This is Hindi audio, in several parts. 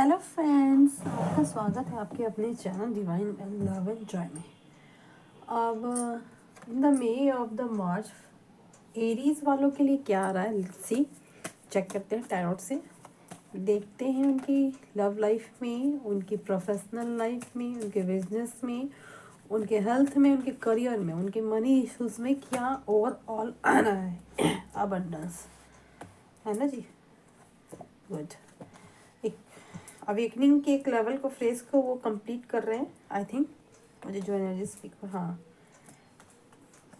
हेलो फ्रेंड्स, आपका स्वागत है आपके अपने channel divine and love and Joy में। अब in the may of the March Aries वालों के लिए क्या आ रहा है, लेट्स सी। चेक करते हैं टैरोट से, देखते हैं उनकी लव लाइफ में, उनकी प्रोफेशनल लाइफ में, उनके बिजनेस में, उनके हेल्थ में, उनके करियर में, उनके मनी इश्यूज में क्या ओवरऑल आ रहा है। अबंडेंस है ना जी, गुड। एक अवेकनिंग के एक लेवल को, फ्रेज को वो कंप्लीट कर रहे हैं आई थिंक। मुझे जो एनर्जी स्पीक हाँ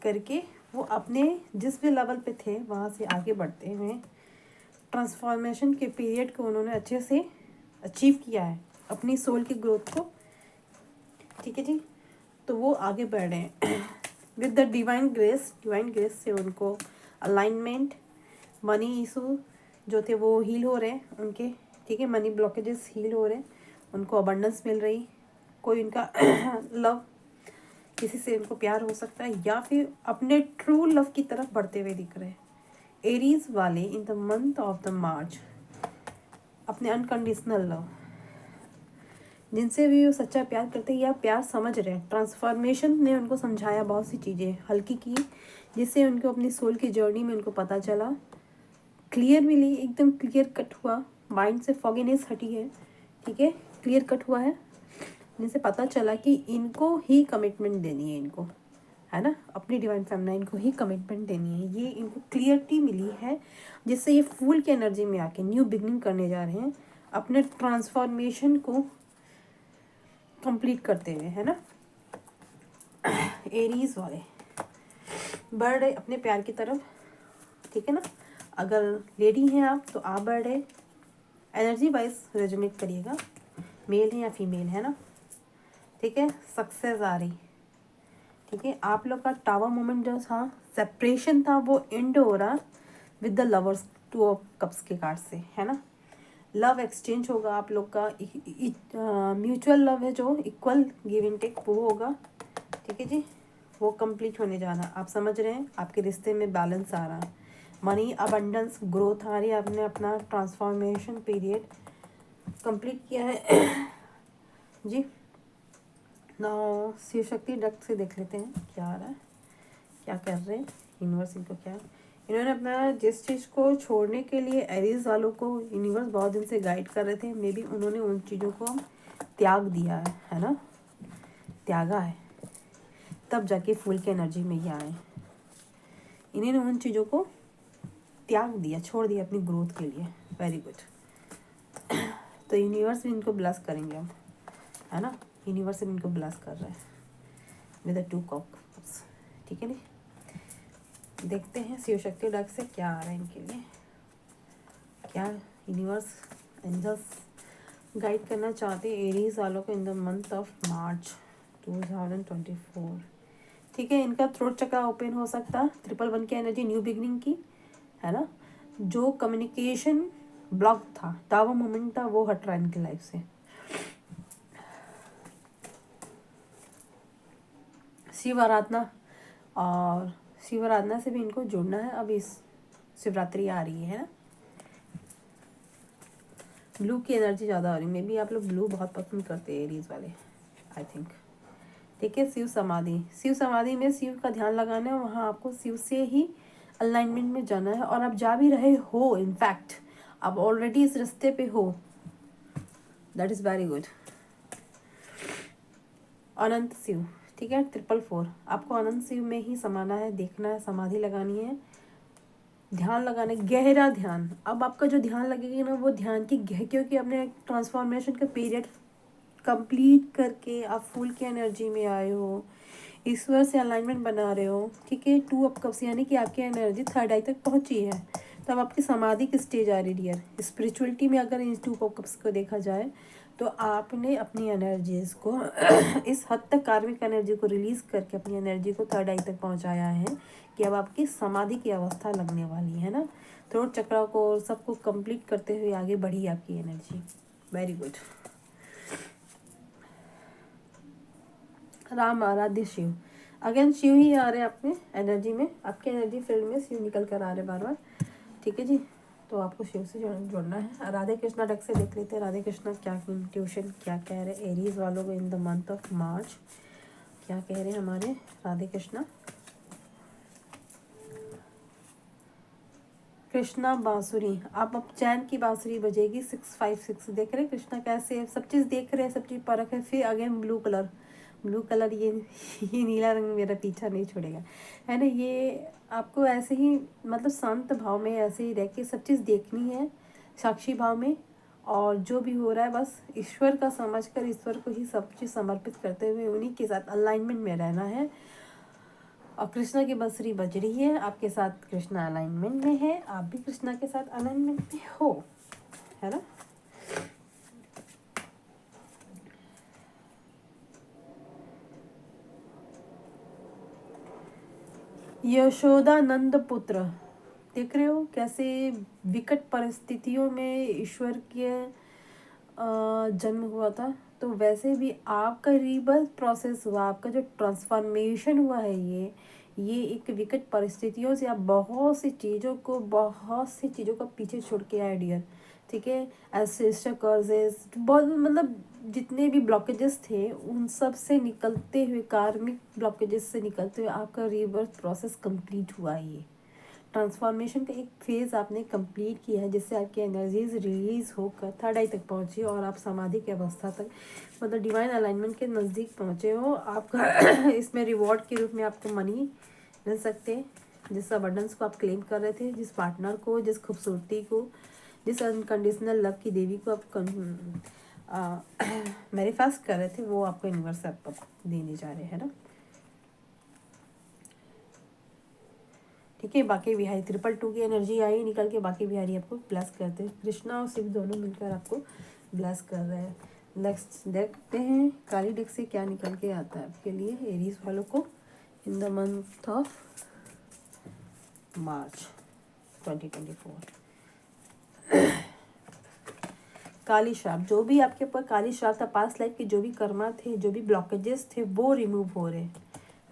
करके वो अपने जिस भी लेवल पे थे वहाँ से आगे बढ़ते हुए ट्रांसफॉर्मेशन के पीरियड को उन्होंने अच्छे से अचीव किया है, अपनी सोल की ग्रोथ को। ठीक है जी, तो वो आगे बढ़ रहे हैं विद द डिवाइन ग्रेस से उनको अलाइनमेंट, मनी इशू जो थे वो हील हो रहे हैं उनके। ठीक है, मनी ब्लॉकेजेस हील हो रहे हैं, उनको अबंडेंस मिल रही। कोई उनका लव, किसी से उनको प्यार हो सकता है या फिर अपने ट्रू लव की तरफ बढ़ते हुए दिख रहे हैं। एरीज वाले in the month of the March अपने अनकंडीशनल लव, जिनसे भी वो सच्चा प्यार करते हैं या प्यार समझ रहे हैं, ट्रांसफॉर्मेशन ने उनको समझाया, बहुत सी चीज़ें हल्की की, जिससे उनको अपनी सोल की जर्नी में उनको पता चला, क्लियर मिली, एकदम क्लियर कट हुआ, माइंड से फॉगीनेस हटी है। ठीक है, क्लियर कट हुआ है, जिनसे पता चला कि इनको ही कमिटमेंट देनी है, इनको है ना, अपनी डिवाइन फेमिनाइन को ही कमिटमेंट देनी है। ये इनको क्लियरिटी मिली है, जिससे ये फूल की एनर्जी में आके न्यू बिगनिंग करने जा रहे हैं, अपने ट्रांसफॉर्मेशन को कंप्लीट करते हुए, है ना। एरीज वाले बढ़ रहे अपने प्यार की तरफ। ठीक है ना, अगर लेडी हैं आप तो आप बढ़ रहे, एनर्जी वाइज रेजोनेट करिएगा, मेल है या फीमेल है ना। ठीक है, सक्सेस आ रही। ठीक है, आप लोग का टावर मोमेंट जो था, सेपरेशन था, वो एंड हो रहा with the lovers, 2 of cups के कार्ड से, है ना। लव एक्सचेंज होगा आप लोग का, म्यूचुअल लव है जो इक्वल गिव एंड टेक वो होगा। ठीक है जी, वो कंप्लीट होने जाना, आप समझ रहे हैं, आपके रिश्ते में बैलेंस आ रहा है, मनी अबंडेंस ग्रोथ आ रही है, आपने अपना ट्रांसफॉर्मेशन पीरियड कंप्लीट किया है जी। नाउ शिव शक्ति डक्ट से देख लेते हैं क्या आ रहा है, क्या कर रहे हैं यूनिवर्स इनको। क्या इन्होंने अपना जिस चीज़ को छोड़ने के लिए एरीज वालों को यूनिवर्स बहुत दिन से गाइड कर रहे थे, मे बी उन्होंने उन चीज़ों को त्याग दिया है ना, त्यागा है, तब जाके फूल की एनर्जी में ही आए। इन्होंने उन चीज़ों को त्याग दिया, छोड़ दिया अपनी ग्रोथ के लिए। Very good. तो यूनिवर्स भी इनको ब्लेस करेंगे अब, है ना, यूनिवर्स भी इनको ब्लेस कर रहा है विद द 2 कप्स। ठीक है नी, देखते हैं शिव शक्ति डक से क्या आ रहा है इनके लिए, क्या यूनिवर्स एंजल्स गाइड करना चाहते हैं एरीज वालों को इन द मंथ ऑफ मार्च 2024। ठीक है, इनका थ्रोट चक्र ओपन हो सकता है, 111 की एनर्जी न्यू बिगनिंग की, है ना। जो कम्युनिकेशन ब्लॉक था, टावर मोमेंट था, वो हट रहा है इनकी लाइफ से। शिव आराधना, और शिव आराधना से भी इनको जुड़ना है। अब इस शिवरात्रि आ रही है ना, ब्लू की एनर्जी ज़्यादा हो रही है, मे बी आप लोग ब्लू बहुत पसंद करते हैं एरीज वाले, आई थिंक। ठीक है, शिव समाधि, शिव समाधि में शिव का ध्यान लगाना है, वहाँ आपको शिव से ही अलाइनमेंट में जाना है, और आप जा भी रहे हो, इनफैक्ट आप ऑलरेडी इस रास्ते पे हो, दैट इज़ वेरी गुड। अनंत शिव, ठीक है, 444, आपको अनंत शिव में ही समाना है, देखना है, समाधि लगानी है, ध्यान लगाना है, गहरा ध्यान। अब आपका जो ध्यान लगेगा ना, वो ध्यान की क्योंकि अपने ट्रांसफॉर्मेशन का पीरियड कंप्लीट करके आप फूल की एनर्जी में आए हो, ईश्वर से अलाइनमेंट बना रहे हो। ठीक है, 2 ऑफ कप्स यानी कि आपकी एनर्जी 3rd आई तक पहुंची है, तो अब आपकी समाधि की स्टेज आ रही है डियर। स्पिरिचुअलिटी में अगर इन 2 ऑफ कप्स को देखा जाए तो आपने अपनी एनर्जीज को इस हद तक कार्मिक एनर्जी को रिलीज करके अपनी एनर्जी को 3rd आई तक पहुंचाया है कि अब आपकी समाधि की अवस्था लगने वाली है ना। थ्रोट चक्र को और सबको कंप्लीट करते हुए आगे बढ़ी आपकी एनर्जी, वेरी गुड। राम आराध्य शिव, अगेन शिव ही आ रहे हैं अपने एनर्जी में, आपके एनर्जी फील्ड में शिव निकल कर आ रहे बार बार। ठीक है जी, तो आपको शिव से जुड़ना है। राधे कृष्णा डेक से देख लेते हैं राधे कृष्णा क्या इंट्यूशन क्या कह रहे हैं एरीज वालों को इन द मंथ ऑफ मार्च। क्या कह रहे हैं हमारे राधे कृष्णा। कृष्णा बांसुरी, अब चैन की बांसुरी बजेगी 656। देख रहे हैं कृष्णा कैसे सब चीज़ देख रहे हैं, सब चीज़ परख है। फिर again blue colour, blue colour ये नीला रंग मेरा पीछा नहीं छोड़ेगा, है ना। ये आपको ऐसे ही मतलब शांत भाव में ऐसे ही रह के सब चीज़ देखनी है, साक्षी भाव में। और जो भी हो रहा है बस ईश्वर का समझकर, ईश्वर को ही सब चीज़ समर्पित करते हुए उन्हीं के साथ अलाइनमेंट में रहना है। और कृष्णा की बांसुरी बज रही है, आपके साथ कृष्णा अलाइनमेंट में है, आप भी कृष्णा के साथ अलाइनमेंट में हो, है ना। यशोदानंद पुत्र, देख रहे हो कैसे विकट परिस्थितियों में ईश्वर के जन्म हुआ था। तो वैसे भी आपका रीबर्थ प्रोसेस हुआ, आपका जो ट्रांसफॉर्मेशन हुआ है ये एक विकट परिस्थितियों से आप बहुत सी चीज़ों को पीछे छोड़ के आए डियर, ठीक है। एंसेस्टर कर्जेस बहुत मतलब जितने भी ब्लॉकेजेस थे उन सब से निकलते हुए, कार्मिक ब्लॉकेजेस से निकलते हुए आपका रीबर्थ प्रोसेस कंप्लीट हुआ है। ये ट्रांसफॉर्मेशन का एक फेज़ आपने कंप्लीट किया है, जिससे आपकी एनर्जीज रिलीज होकर थर्ड आई तक पहुंची और आप समाधि की अवस्था तक मतलब डिवाइन अलाइनमेंट के नज़दीक पहुंचे हो। आपका इसमें रिवॉर्ड के रूप में आपको मनी मिल सकते हैं, जिस अबंडेंस को आप क्लेम कर रहे थे, जिस पार्टनर को, जिस खूबसूरती को, जिस अनकंडीशनल लव की देवी को आप मैनिफेस्ट कर रहे थे, वो आपको यूनिवर्स आपको देने जा रहे हैं ना, ठीक है। बाकी बिहारी 222 की एनर्जी आई निकल के, बाकी बिहारी आपको ब्लेस करते हैं। कृष्णा और शिव दोनों मिलकर आपको ब्लेस कर रहे हैं। नेक्स्ट देखते हैं काली डेक से क्या निकल के आता है आपके लिए एरीज वालों को इन द मंथ ऑफ मार्च 2024। काली श्राप, जो भी आपके ऊपर काली श्राप था, पास्ट लाइफ के जो भी कर्मा थे, जो भी ब्लॉकेजेस थे वो रिमूव हो रहे हैं,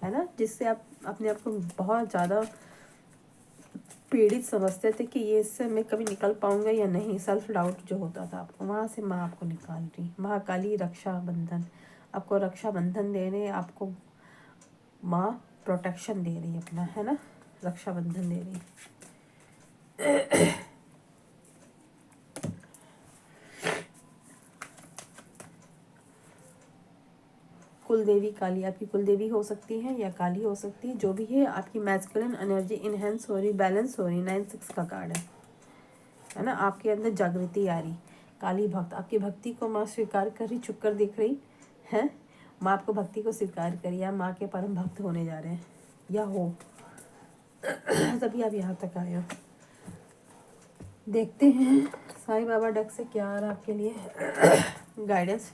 है ना। जिससे आप अपने आप को बहुत ज़्यादा पीड़ित समझते थे कि ये इससे मैं कभी निकल पाऊंगा या नहीं, सेल्फ डाउट जो होता था आपको, वहाँ से माँ आपको निकाल रही। महाकाली रक्षा बंधन, आपको रक्षा बंधन दे रहे, आपको माँ प्रोटेक्शन दे रही अपना, है ना, रक्षा बंधन दे रही। कुल देवी काली, आपकी कुल देवी हो सकती है या काली हो सकती है, जो भी है आपकी मैस्कुलिन एनर्जी इनहेंस हो रही, बैलेंस हो रही। 9-6 का कार्ड है ना। आपके अंदर जागृति आ रही। काली भक्त, आपकी भक्ति को माँ स्वीकार कर रही, चुप कर देख रही है। माँ आपको भक्ति को स्वीकार करी, या माँ के परम भक्त होने जा रहे हैं या हो तभी आप यहाँ तक आए हो। देखते हैं साईं बाबा डेक से क्या आ रहा है आपके लिए गाइडेंस।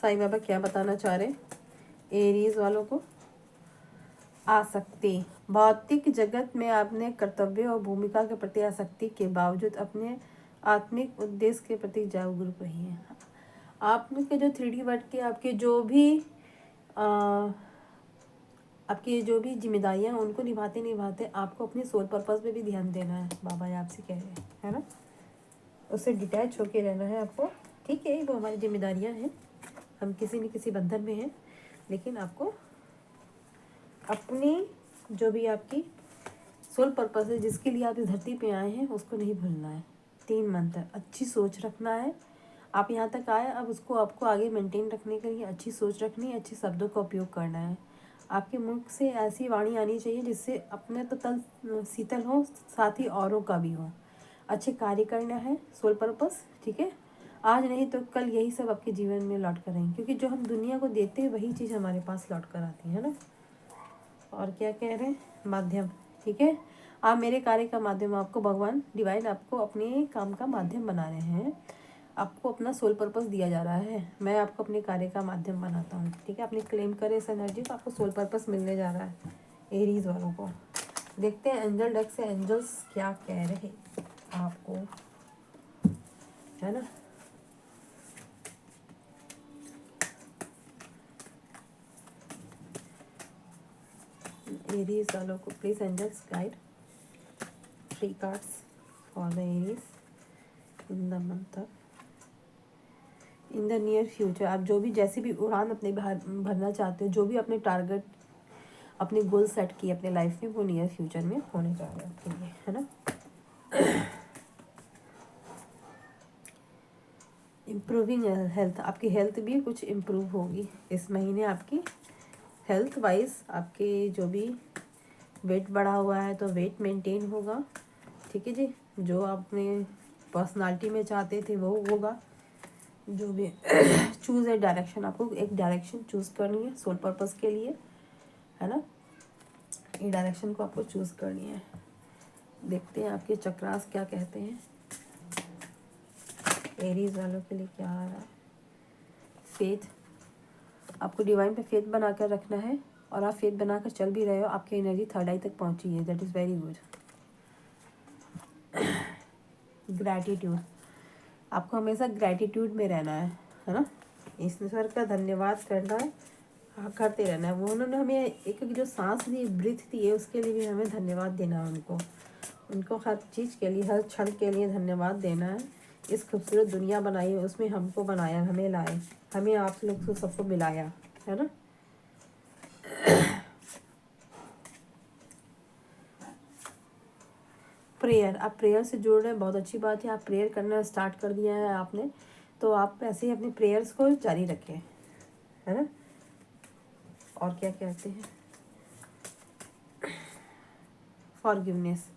साईं बाबा क्या बताना चाह रहे एरीज वालों को। आसक्ति, भौतिक जगत में आपने कर्तव्य और भूमिका के प्रति आसक्ति के बावजूद अपने आत्मिक उद्देश्य के प्रति जागरूक रही है। आपके जो 3D वर्ड के आपके जो भी आपकी जो भी जिम्मेदारियां हैं उनको निभाते निभाते आपको अपने सोल पर्पस पे भी ध्यान देना है। बाबा आपसे कह रहे हैं, है ना, उससे डिटैच होके रहना है आपको, ठीक है। वो हमारी जिम्मेदारियां हैं, हम किसी न किसी बंधन में हैं, लेकिन आपको अपनी जो भी आपकी सोल पर्पस है, जिसके लिए आप इस धरती पे आए हैं, उसको नहीं भूलना है। 3 मंत्र, अच्छी सोच रखना है। आप यहाँ तक आए, अब उसको आपको आगे मेंटेन रखने के लिए अच्छी सोच रखनी है, अच्छे शब्दों का उपयोग करना है। आपके मुख से ऐसी वाणी आनी चाहिए जिससे अपने तो तन शीतल हो, साथ ही औरों का भी हो। अच्छे कार्य करना है, सोल पर्पस, ठीक है। आज नहीं तो कल यही सब आपके जीवन में लौट कर आएंगे, क्योंकि जो हम दुनिया को देते हैं वही चीज़ हमारे पास लौट कर आती है ना। और क्या कह रहे हैं, माध्यम, ठीक है। आप मेरे कार्य का माध्यम, आपको भगवान डिवाइन आपको अपने काम का माध्यम बना रहे हैं। आपको अपना सोल पर्पस दिया जा रहा है, मैं आपको अपने कार्य का माध्यम बनाता हूँ, ठीक है। आपने क्लेम करे इस एनर्जी को, आपको सोल पर्पस मिलने जा रहा है एरीज वालों को। देखते हैं एंजल डेक से एंजल्स क्या कह रहे आपको, है ना। एरीज वालों को please angels guide. 3 cards for the Aries in the month of in the near future. आप जो भी जैसी भी उड़ान अपने भरना चाहते हो, जो भी अपने टारगेट अपने गोल सेट किए अपने लाइफ में, वो नियर फ्यूचर में होने जा रहे हैं आपके लिए, है ना। इम्प्रूविंग हेल्थ, आपकी हेल्थ भी कुछ इम्प्रूव होगी इस महीने। आपकी हेल्थ वाइज आपके जो भी वेट बढ़ा हुआ है तो वेट मेंटेन होगा, ठीक है जी। जो आपने पर्सनालिटी में चाहते थे वो होगा। जो भी चूज़ है डायरेक्शन, आपको एक डायरेक्शन चूज़ करनी है सोल पर्पस के लिए, है ना। ये डायरेक्शन को आपको चूज़ करनी है। देखते हैं आपके चक्रास क्या कहते हैं। एरीज वालों के लिए क्या आ रहा है। फेथ, आपको डिवाइन पे फेथ बना कर रखना है और आप फेथ बनाकर चल भी रहे हो। आपकी एनर्जी थर्ड आई तक पहुंची है, that is very good. Gratitude, आपको हमेशा ग्रैटिट्यूड में रहना है ना। ईश्वर का धन्यवाद करना है, हाँ करते रहना है। वो उन्होंने हमें एक जो सांस दी, ब्रीथ दी है, उसके लिए भी हमें धन्यवाद देना है उनको हर चीज़ के लिए, हर क्षण के लिए धन्यवाद देना है। इस खूबसूरत दुनिया बनाई है, उसमें हमको बनाया, हमें लाए, हमें आप लोग को सबको मिलाया, है ना। प्रेयर, आप प्रेयर से जुड़ रहे हैं, बहुत अच्छी बात है। आप प्रेयर करना स्टार्ट कर दिया है आपने, तो आप ऐसे ही अपने प्रेयर्स को जारी रखें, है ना। और क्या कहते हैं, फॉरगिवनेस,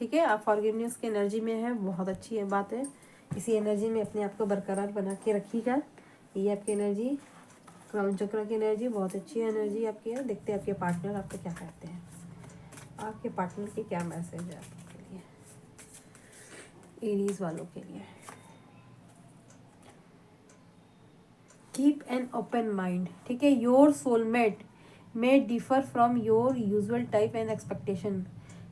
ठीक है। आप फॉरगिवनेस की एनर्जी में है, बहुत अच्छी है बात है। इसी एनर्जी में अपने आप को बरकरार बना के रखिएगा। ये आपकी एनर्जी, क्राउन चक्र की एनर्जी बहुत अच्छी एनर्जी आपकी है। देखते हैं आपके पार्टनर आपको क्या कहते हैं, आपके पार्टनर के क्या मैसेज है आपके लिए, एरीज वालों के लिए। कीप एन ओपन माइंड, ठीक है। Your soulmate may differ from your usual type and expectation,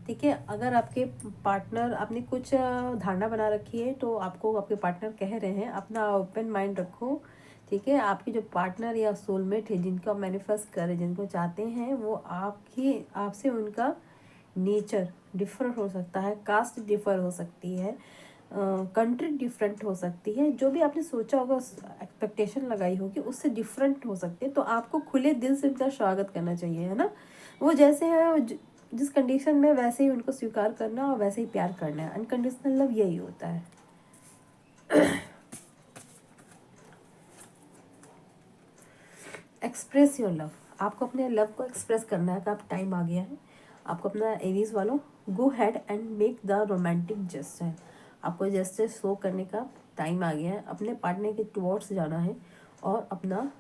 ठीक है। अगर आपके पार्टनर, आपने कुछ धारणा बना रखी है तो आपको आपके पार्टनर कह रहे हैं अपना ओपन माइंड रखो, ठीक है। आपके जो पार्टनर या सोलमेट है, जिनको आप मैनिफेस्ट कर रहे, जिनको चाहते हैं, वो आपसे उनका नेचर डिफर हो सकता है, कास्ट डिफर हो सकती है, कंट्री डिफरेंट हो सकती है। जो भी आपने सोचा होगा, एक्सपेक्टेशन लगाई होगी, उससे डिफरेंट हो सकते हैं। तो आपको खुले दिल से उनका स्वागत करना चाहिए, है ना। वो जैसे है, जिस कंडीशन में, वैसे ही उनको स्वीकार करना और वैसे ही प्यार करना है। अनकंडीशनल लव यही होता है। एक्सप्रेस योर लव, आपको अपने लव को एक्सप्रेस करना है। अब टाइम आ गया है आपको अपना, एरीज वालों, go ahead and make the romantic gesture. आपको जेस्चर शो करने का टाइम आ गया है। अपने पार्टनर के टुवर्ड्स जाना है और अपना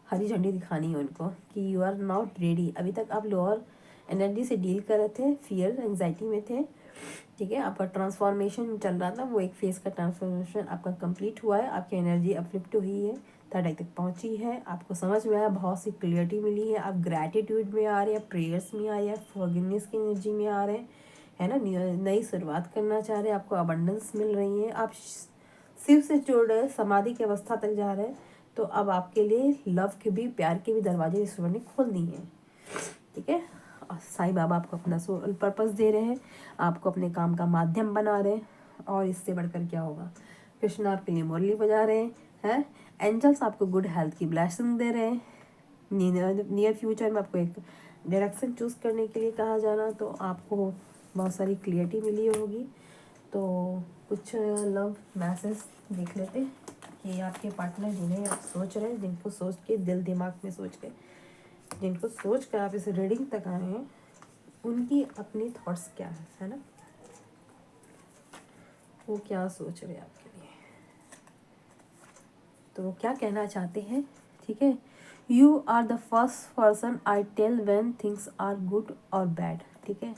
हरी झंडी दिखानी है उनको कि यू आर नॉट रेडी। अभी तक आप लोअर एनर्जी से डील कर रहे थे, फियर एंजाइटी में थे, ठीक है। आपका ट्रांसफॉर्मेशन चल रहा था, वो एक फेस का ट्रांसफॉर्मेशन आपका कंप्लीट हुआ है। आपकी एनर्जी अपलिफ्ट हुई है, थर्ड आई तक पहुंची है। आपको समझ में आया, बहुत सी क्लियरिटी मिली है। आप ग्रैटिट्यूड में आ रहे हैं, प्रेयर्स में आ रहे हैं, फॉरगिवनेस की एनर्जी में आ रहे हैं, है ना। नई शुरुआत करना चाह रहे हैं, आपको अबंडेंस मिल रही है। आप शिव से जुड़ रहे हैं, समाधि की अवस्था तक जा रहे हैं। तो अब आपके लिए लव के भी, प्यार के भी दरवाजे ईश्वर ने खोल दिए हैं, ठीक है। साईं बाबा आपको अपना सोल पर्पस दे रहे हैं, आपको अपने काम का माध्यम बना रहे हैं। और इससे बढ़कर क्या होगा, कृष्ण आपके लिए मुरली बजा रहे हैं। एंजल्स आपको गुड हेल्थ की ब्लेसिंग दे रहे हैं। नियर फ्यूचर में आपको एक डायरेक्शन चूज़ करने के लिए कहा जाना, तो आपको बहुत सारी क्लियरिटी मिली होगी। तो कुछ लव मैसेज देख लेते हैं कि आपके पार्टनर जिन्हें आप सोच रहे हैं, जिनको सोच के दिल दिमाग में सोच के, जिनको सोच कर आप इस रीडिंग तक आए हैं, उनकी अपनी थॉट्स क्या है ना। वो क्या सोच रहे हैं आपके लिए, तो वो क्या कहना चाहते हैं, ठीक है। You are the first person I tell when things are good और बैड, ठीक है।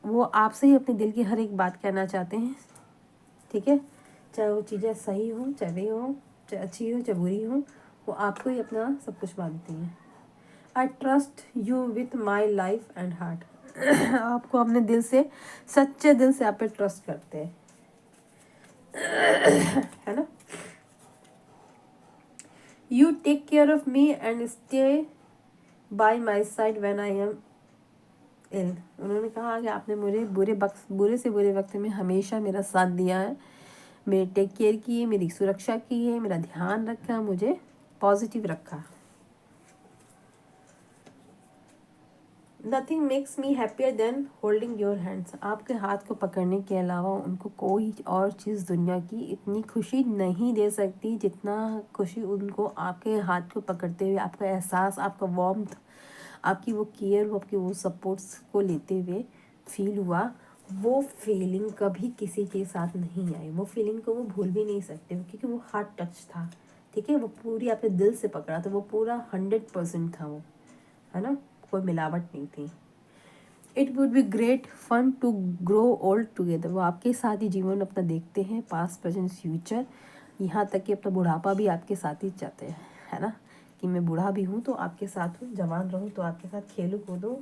वो आपसे ही अपने दिल की हर एक बात कहना चाहते हैं, ठीक है। चाहे वो चीज़ें सही हों, चाहे वे हों, चाहे अच्छी हो, चाहे बुरी हो, वो आपको ही अपना सब कुछ मानती हैं। I trust you with my life and heart, आपको अपने दिल से, सच्चे दिल से आप पे ट्रस्ट करते हैं, है ना। You take care of me and stay by my side when I am ill. उन्होंने कहा कि आपने मुझे बुरे से बुरे वक्त में हमेशा मेरा साथ दिया है, मेरे टेक केयर की है, मेरी सुरक्षा की है, मेरा ध्यान रखा, मुझे पॉजिटिव रखा। Nothing makes me happier than holding your hands. आपके हाथ को पकड़ने के अलावा उनको कोई और चीज़ दुनिया की इतनी खुशी नहीं दे सकती जितना खुशी उनको आपके हाथ को पकड़ते हुए, आपका एहसास, आपका वार्मथ, आपकी वो केयर, आपकी वो सपोर्ट्स को लेते हुए फील हुआ। वो फीलिंग कभी किसी के साथ नहीं आई। वो फीलिंग को वो भूल भी नहीं सकते क्योंकि वो हार्ट टच था, ठीक है। वो पूरी आपके दिल से पकड़ा था, वो पूरा 100% था वो, है ना, कोई मिलावट नहीं थी। It would be great fun to grow old together. वो आपके साथ ही जीवन अपना देखते हैं, पास्ट प्रेजेंट फ्यूचर, यहाँ तक कि अपना बुढ़ापा भी आपके साथ ही चाहते हैं, है ना, कि मैं बूढ़ा भी हूँ तो आपके साथ हूँ, जवान रहूँ तो आपके साथ, खेलूँ कूदूँ,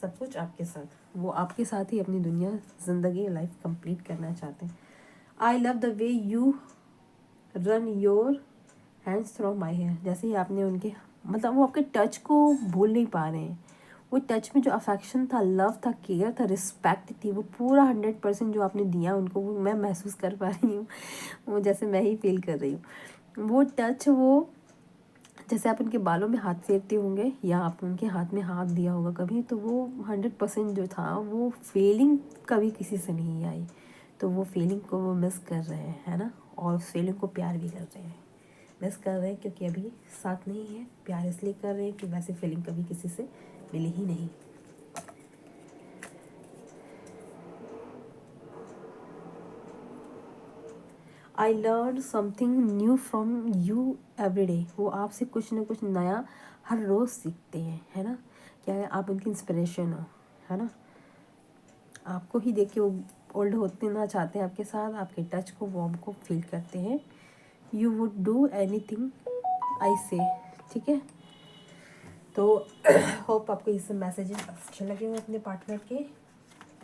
सब कुछ आपके साथ। वो आपके साथ ही अपनी दुनिया, ज़िंदगी, लाइफ कंप्लीट करना चाहते हैं। I love the way you run your hands through my hair. जैसे ही आपने उनके, मतलब वो आपके टच को भूल नहीं पा रहे हैं। वो टच में जो अफेक्शन था, लव था, केयर था, रिस्पेक्ट थी, वो पूरा 100% जो आपने दिया उनको, वो मैं महसूस कर पा रही हूँ। वो जैसे मैं ही फील कर रही हूँ वो टच। वो जैसे आप उनके बालों में हाथ फेरते होंगे या आप उनके हाथ में हाथ दिया होगा कभी, तो वो 100% जो था वो फीलिंग कभी किसी से नहीं आई। तो वो फीलिंग को वो मिस कर रहे हैं, है ना, और उस फीलिंग को प्यार भी कर रहे हैं। मिस कर रहे हैं क्योंकि अभी साथ नहीं है, प्यार इसलिए कर रहे हैं कि वैसे फीलिंग कभी किसी से मिली ही नहीं। I learn something new from you every day. वो आपसे कुछ ना कुछ नया हर रोज़ सीखते हैं, है ना। क्या है, आप उनकी इंस्पिरेशन हो, है ना। आपको ही देख के वो ओल्ड होते ना चाहते हैं आपके साथ, आपके टच को, वार्म को फील करते हैं। You would do any thing I से, ठीक है। तो होप आपको ये सब मैसेजेस अच्छे लगे हो अपने पार्टनर के,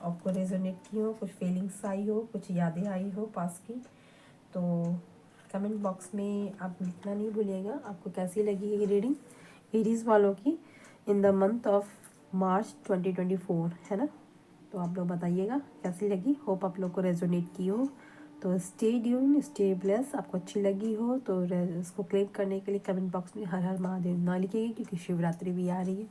आपको रेजोनेट की हो, कुछ फीलिंग्स आई हो, कुछ यादें आई हो पास की। तो कमेंट बॉक्स में आप लिखना नहीं भूलिएगा आपको कैसी लगी ये रीडिंग एरीज वालों की इन द मंथ ऑफ मार्च 2024, है ना। तो आप लोग बताइएगा कैसी लगी। होप आप लोग को रेजोनेट की हो। तो स्टे ट्यून, स्टे ब्लेस। आपको अच्छी लगी हो तो इसको क्लेम करने के लिए कमेंट बॉक्स में हर हर महादेव ना लिखिएगा क्योंकि शिवरात्रि भी आ रही है।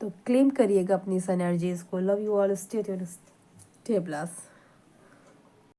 तो क्लेम करिएगा अपनी इस एनर्जीज़ को। Love you all, stay tune, stay bless.